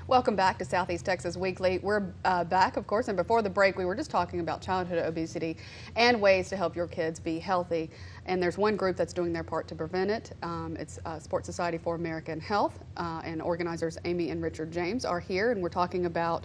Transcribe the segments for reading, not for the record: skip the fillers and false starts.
Welcome back to Southeast Texas Weekly. We're back, of course, and before the break, we were just talking about childhood obesity and ways to help your kids be healthy. And there's one group that's doing their part to prevent it. It's Sports Society for American Health, and organizers Amy and Richard James are here, and we're talking about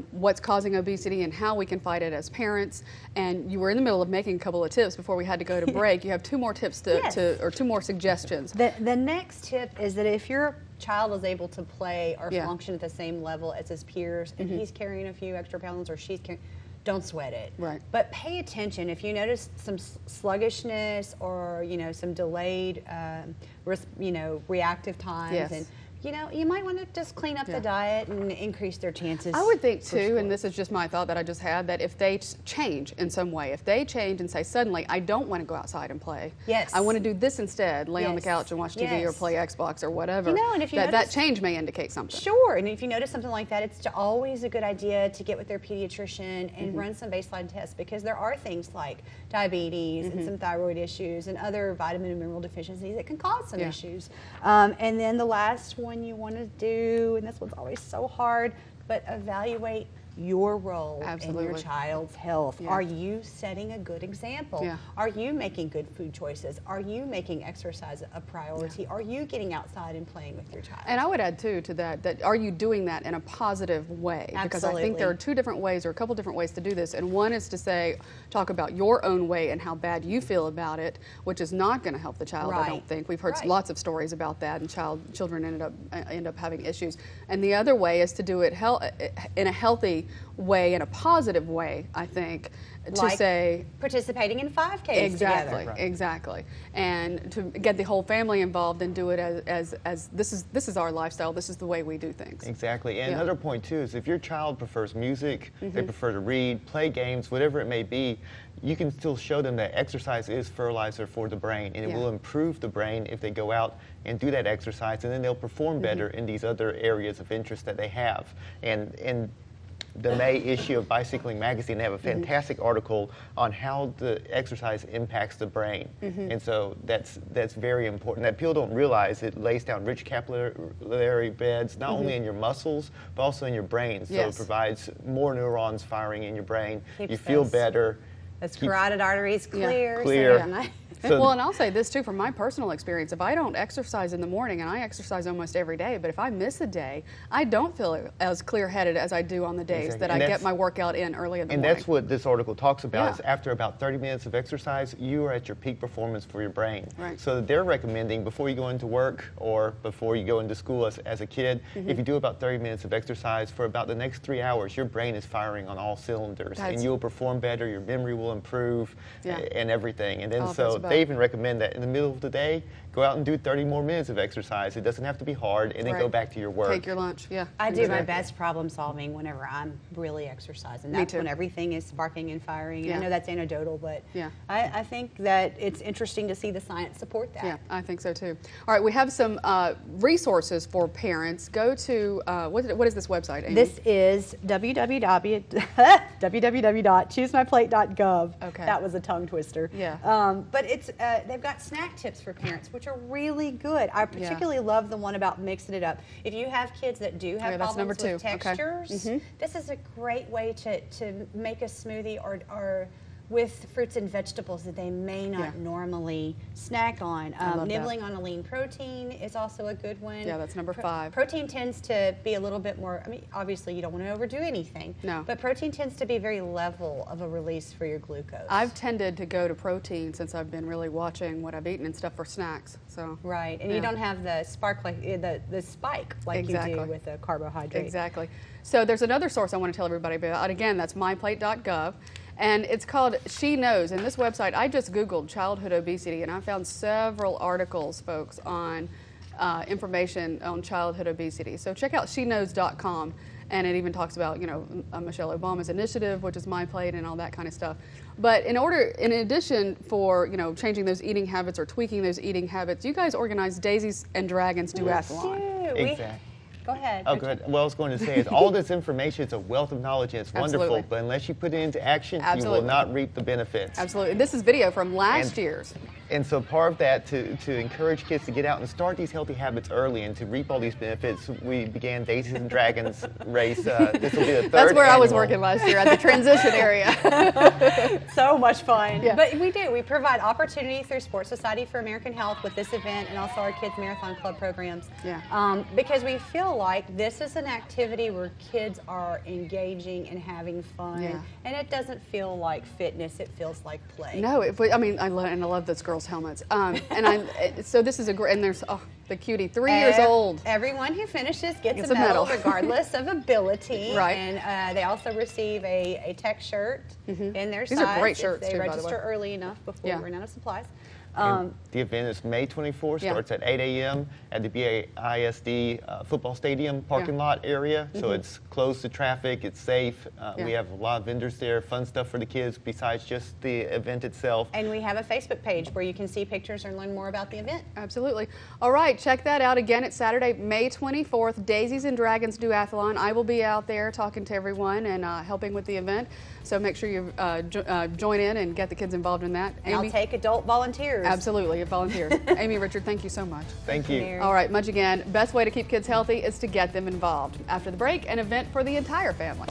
what's causing obesity and how we can fight it as parents. And you were in the middle of making a couple of tips before we had to go to break. You have two more tips or two more suggestions. The next tip is that if your child is able to play or function at the same level as his peers, and he's carrying a few extra pounds or she's carrying, don't sweat it. Right. But pay attention if you notice some sluggishness or some delayed, reactive times. Yes. And you might want to just clean up the diet and increase their chances. I would think too, and this is just my thought that I just had, that if they change in some way, if they change and say suddenly, I don't want to go outside and play. Yes. I want to do this instead, lay on the couch and watch TV or play Xbox or whatever. And if you that change may indicate something. Sure, and if you notice something like that, it's always a good idea to get with their pediatrician and run some baseline tests, because there are things like diabetes and some thyroid issues and other vitamin and mineral deficiencies that can cause some issues. And then the last one you want to do, and this one's always so hard, but evaluate your role in your child's health. Yeah. Are you setting a good example? Yeah. Are you making good food choices? Are you making exercise a priority? Are you getting outside and playing with your child? And I would add too to that are you doing that in a positive way? Absolutely. Because I think there are two different ways or a couple different ways to do this. And one is to talk about your own way and how bad you feel about it, which is not going to help the child, I don't think. We've heard lots of stories about that, and children end up having issues. And the other way is to do it in a healthy way, in a positive way, I think, to say participating in 5Ks together. Exactly, and to get the whole family involved and do it as this is our lifestyle. This is the way we do things. Exactly, and another point too is if your child prefers music, they prefer to read, play games, whatever it may be, you can still show them that exercise is fertilizer for the brain, and it will improve the brain if they go out and do that exercise, and then they'll perform better in these other areas of interest that they have. And the May issue of Bicycling Magazine, they have a fantastic article on how the exercise impacts the brain. And so that's very important. That people don't realize it lays down rich capillary beds, not only in your muscles, but also in your brain. So it provides more neurons firing in your brain. You feel better. Those carotid arteries clear. Well, and I'll say this too from my personal experience. If I don't exercise in the morning, and I exercise almost every day, but if I miss a day, I don't feel as clear-headed as I do on the days that I get my workout in early in the morning. And that's what this article talks about, is after about 30 minutes of exercise, you are at your peak performance for your brain. Right. So they're recommending before you go into work or before you go into school as a kid, if you do about 30 minutes of exercise for about the next 3 hours, your brain is firing on all cylinders, and you'll perform better, your memory will improve, and everything. And then they even recommend that in the middle of the day, go out and do 30 more minutes of exercise. It doesn't have to be hard, and then go back to your work. Take your lunch, I do my best problem solving whenever I'm really exercising. That's when everything is sparking and firing. And I know that's anecdotal, but I think that it's interesting to see the science support that. Yeah, I think so too. All right, we have some resources for parents. Go to, what is this website, Amy? This is www.choosemyplate.gov. Okay. That was a tongue twister. Yeah. But it's they've got snack tips for parents, which are really good. I particularly love the one about mixing it up. If you have kids that do have problems with textures, this is a great way to make a smoothie or with fruits and vegetables that they may not normally snack on. Nibbling on a lean protein is also a good one. Yeah, that's number 5. Protein tends to be a little bit more, obviously you don't want to overdo anything. No. But protein tends to be very level of a release for your glucose. I've tended to go to protein since I've been really watching what I've eaten and stuff for snacks. So right, and you don't have the spark the spike like you do with a carbohydrate. Exactly. So there's another source I want to tell everybody about. Again, that's myplate.gov. And it's called She Knows. And this website, I just Googled childhood obesity, and I found several articles, folks, on information on childhood obesity. So check out sheknows.com, and it even talks about, Michelle Obama's initiative, which is My Plate, and all that kind of stuff. But in addition for, changing those eating habits or tweaking those eating habits, you guys organize Daisies and Dragons Duathlon. Exactly. Go ahead. Oh, good. Well, I was going to say is all this information is a wealth of knowledge, and it's wonderful, but unless you put it into action, you will not reap the benefits. Absolutely. This is video from last year's. And so part of that, to encourage kids to get out and start these healthy habits early and to reap all these benefits, we began Daisies and Dragons race. This will be the third That's where I was annual. working last year, at the transition area. So much fun. Yeah. But we do. We provide opportunity through Sports Society for American Health with this event and also our Kids Marathon Club programs. Yeah. Because we feel like this is an activity where kids are engaging and having fun. Yeah. And it doesn't feel like fitness, it feels like play. No, I mean, I love those girls' helmets. So this is a great, and there's the cutie, 3 years old. Everyone who finishes gets Gets a a medal. medal regardless of ability. Right. And they also receive a tech shirt in their These size are great shirts, if they too, by the way. register early enough before Yeah. we run out of supplies. And the event is May 24th, Yeah. starts at 8 a.m. at the BAISD football stadium parking lot area. So it's closed to traffic, it's safe. We Yeah. have a lot of vendors there, fun stuff for the kids besides just the event itself. And we have a Facebook page where you can see pictures and learn more about the event. Absolutely. All right, check that out. Again, it's Saturday, May 24th, Daisies and Dragons Duathlon. I will be out there talking to everyone and helping with the event. So make sure you join in and get the kids involved in that. And I'll take adult volunteers. Absolutely, a volunteer. Amy, Richard, thank you so much. Thank you. Mary. All right, much again, best way to keep kids healthy is to get them involved. After the break, an event for the entire family.